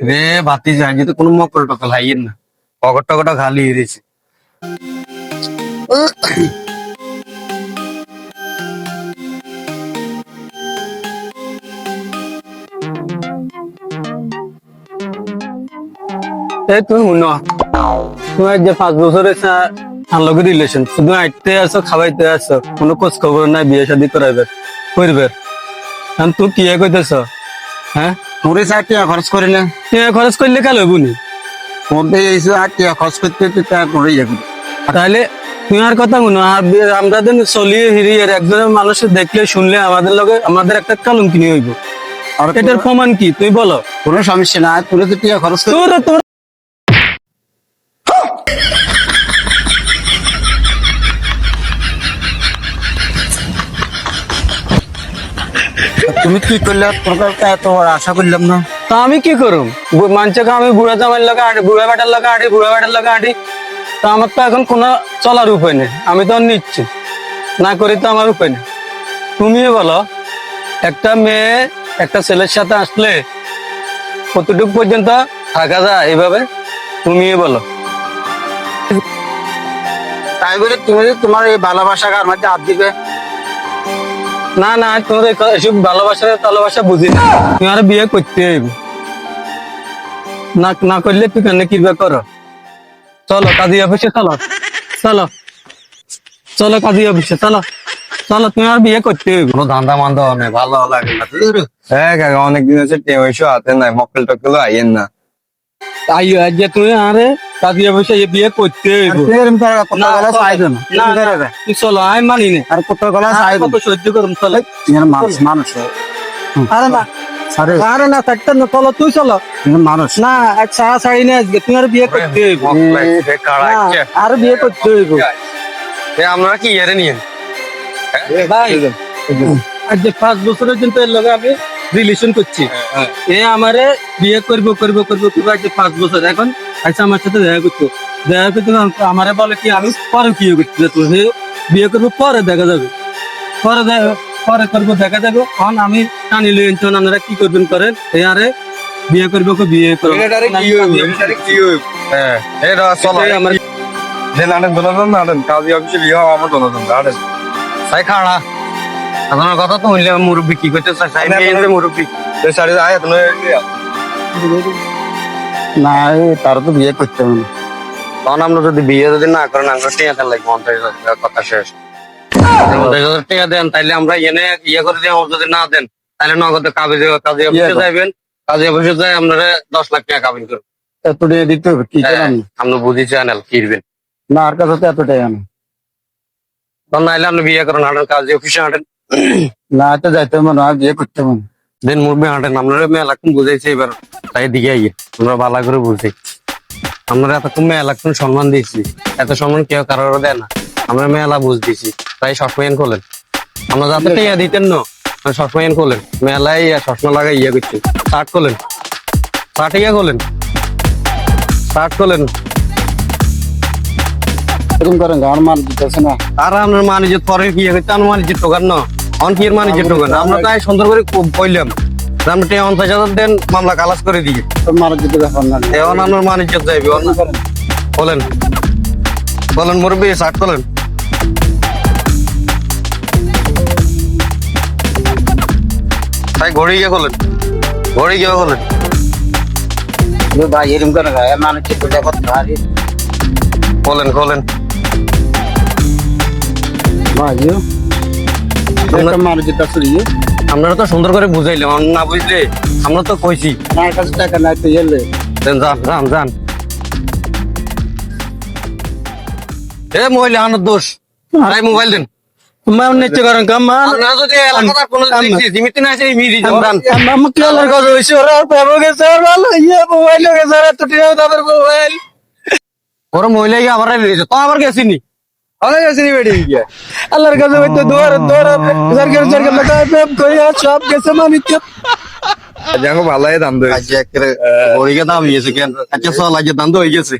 রে বাতি যায় যেহেতু কোনো মকর টকল হাইয়েন না, পকট টকটা খালি হয়েছে। এই তুমি শুনো, তোমার যে 5 বছরের আনলগে রিলেশন, শুধু আইতে আসো খাওয়াইতে আসো, কোনো খোঁজ খবর নাই বিয়ে শাদী করাইবে করবে। তুই কি কইতেছ? হ্যাঁ তোরে টিয়া খরচ করে না, খরচ করলে কাল হইব নি? মধ্যে এইসব আর টিয়া খরচ করতে তোরে ইয়ে করি। তাহলে তুই আর কথা শুনো, আমরা চলিয়ে হিরি আর একজনের মানুষ দেখলে শুনলে আমাদের লগে আমাদের একটা কালুম কিনে হইব। আর এটার প্রমাণ কি তুই বলো? কোনো সমস্যা না, তোরে তো টিয়া খরচ করে। তোর তোর তুমি কি করলে তোর কাছে এত আশা করলাম না। তা আমি কি করুম? মানুষকে আমি বুড়া জামাইয়ের লগে আঁটি, বুড়া বেটার লগে আঁটি, বুড়া বেটার লগে আঁটি, তা আমার তো এখন কোনো চলার উপায় নেই। আমি তো নিচ্ছি না করি তো আমার উপায় নেই। তুমিও বলো, একটা মেয়ে একটা ছেলের সাথে আসলে কতটুকু পর্যন্ত থাকা যায় এইভাবে? তুমিও বলো। তাই বলে তুমি যে তোমার এই ভালোবাসা কার মধ্যে হাত দিবে? না না, তোমার এসব ভালোবাসা বুঝি না। তুমি আর বিয়ে করতে হইব না, না করলে তুই কেন কিভাবে করো? চলো কাজী অফিসে, চলো চলো চলো কাজী অফিসে, চলো চলো, তুমি আর বিয়ে করতে হইব। কোনো ধান্দা মান্দা নেই, ভালো লাগে না। হ্যাঁ কাকা, অনেকদিন হচ্ছে টেমইশো হাতে নাই, মক্কেল টক্কেল আইয়েন না। তাই যে তুমি আরে কাজী অফিসে বিয়ে করতে হইব। না, তুই চলো, আমি মানি না। আর কত গলা কত সহ্য করুন, চলো। মানুষ মানুষ আরে না, আরে না থাকতে না, চলো তুই চলো। মানুষ না, এক সারা শাড়ি নেই আজকে, তুমি আর বিয়ে করতে হইব। আর বিয়ে করতে হইব। আপনারা কি এরে নিয়েন? ভাই আজ যে 5 বছরের জন্য এর লগে আমি রিলেশন করছি, এ আমারে বিয়ে করবো করবো করবো করবো আজ 5 বছর। এখন আচ্ছা আমার সাথে দেখা করতো, দেখা করতে আমারে বলে কি আমি পরে বিয়ে করতে যাবো, বিয়ে করবো পরে দেখা যাবে, পরে করবো দেখা যাবে। এখন আমি টানি লই আনছি, আপনারা কি করবেন করেন। এ আরে বিয়ে করবো বিয়ে করবো আমার কাজী অফিসে বিয়ে হওয়া আমার দোনোজন আড়েন তাই খাড়া। আপনার কথা তো হইলে মুরব্বী কি করতে চাই মুরব্বী শাড়ি আয় না, তার তো বিয়ে করতে হবে না। তখন আমরা যদি বিয়ে যদি না করেন, আমরা টিয়া দেন লাগবে 50,000 কথা শেষ। 50,000 টাকা দেন, তাইলে আমরা এনে ইয়ে করে দিই। যদি না দেন তাহলে নগদে কাজী অফিসে যাইবেন, কাজী অফিসে যাই আপনারা 10 লাখ টাকা কাবিন করবেন। এত টাকা দিতে হবে কি জানেন? আপনি বুঝি চ্যানেল কিনবেন না, আর কাছে তো এত টাকা না। তখন নাইলে আপনি বিয়ে করেন, হাঁটেন কাজী অফিসে হাঁটেন। না, এত যাইতে হবে না, বিয়ে করতে হবে না। দেন মুরব্বী হাঁটেন, আপনারা মেলাক্ষণ বুঝাইছে এবার, তাই দিকে আইয়ে আমরা ভালো করে বুঝি। আমরা এতক্ষণ মেলাক্ষণ সম্মান দিয়েছি, এত সম্মান কেউ কারোর দেয় না। আমরা মেলা বুঝ দিছি, তাই সসময় খোলেন। আমরা যাতে টিয়া দিতেন না, সসময় খোলেন মেলায় সসময় লাগাই ইয়ে করছি। স্টার্ট করলেন, স্টার্ট ইয়ে করলেন, স্টার্ট করলেন। এরকম করেন, আমার মান দিতেছে না। আর আপনার মানিজ্য পরে কি হচ্ছে, আমার মানিজ্য টোকান না, অন কি মানিজ্য টোকান। আমরা তাই সুন্দর করে কইলাম যে আমরা 50,000 দেন, মামলা খালাস করে দিয়ে তোর মারা যেতে ব্যাপার না। এখন আপনার মানিজ্য যাইবে। বলেন বলেন মুরব্বী, স্টার্ট করেন। তাই ঘড়ি গিয়ে খোলেন, ঘড়ি গিয়ে খোলেন। ভাই এরকম করে মানুষ চিত্রটা করতে পারি। খোলেন খোলেন। ভাই মানুষ যেতে আসলে আপনারা তো সুন্দর করে বুঝাইলাম, না বুঝলে আমরা তো কইছি। আমার কাছে টাকা নাই তো এলে যান যান যান। এ মহিলা আনার দোষ, তাই মোবাইল দেন। তোমার নিচে করেন কাম আপনারা যদি এলাকার কোনো জিমিতি না আছে, এই মিরি যান। আমার কি আলার কথা হয়েছে? ওরা পাবো গেছে, আর ভালো ইয়ে মোবাইল গেছে, আর এত টিয়া তাদের মোবাইল। ওরা মহিলা গিয়ে আবার রয়েছে, তো আবার গেছিনি, আবার গেছিনি বেড়ে গিয়ে আল্লাহর কাছে হইতো দোয়ার সরকার লাগায় প্রেম করিয়া সব গেছে মানিতে। দেখো ভালাই দাম দেয় ঘড়িকে দাম হয়েছে কেন? আচ্ছা চল আজকে দাম তো হয়ে গেছে।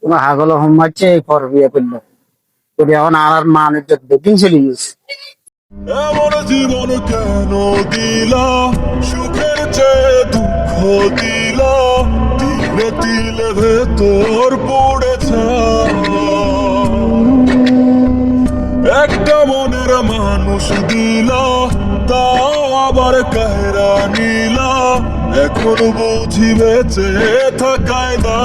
তোমার হাগল হচ্ছে পর বিয়ে করলো এখন আর মানুষ দিন চলে গেছে। এমন জীবন কেন দিলা সুখের চেয়ে দিলা, তিলে তিলে ভেতর পড়েছে। একটা মনের মানুষ দিলা, তাও আবার কাহেরা নিলা, এখন বুঝি বেঁচে থাকায় দা।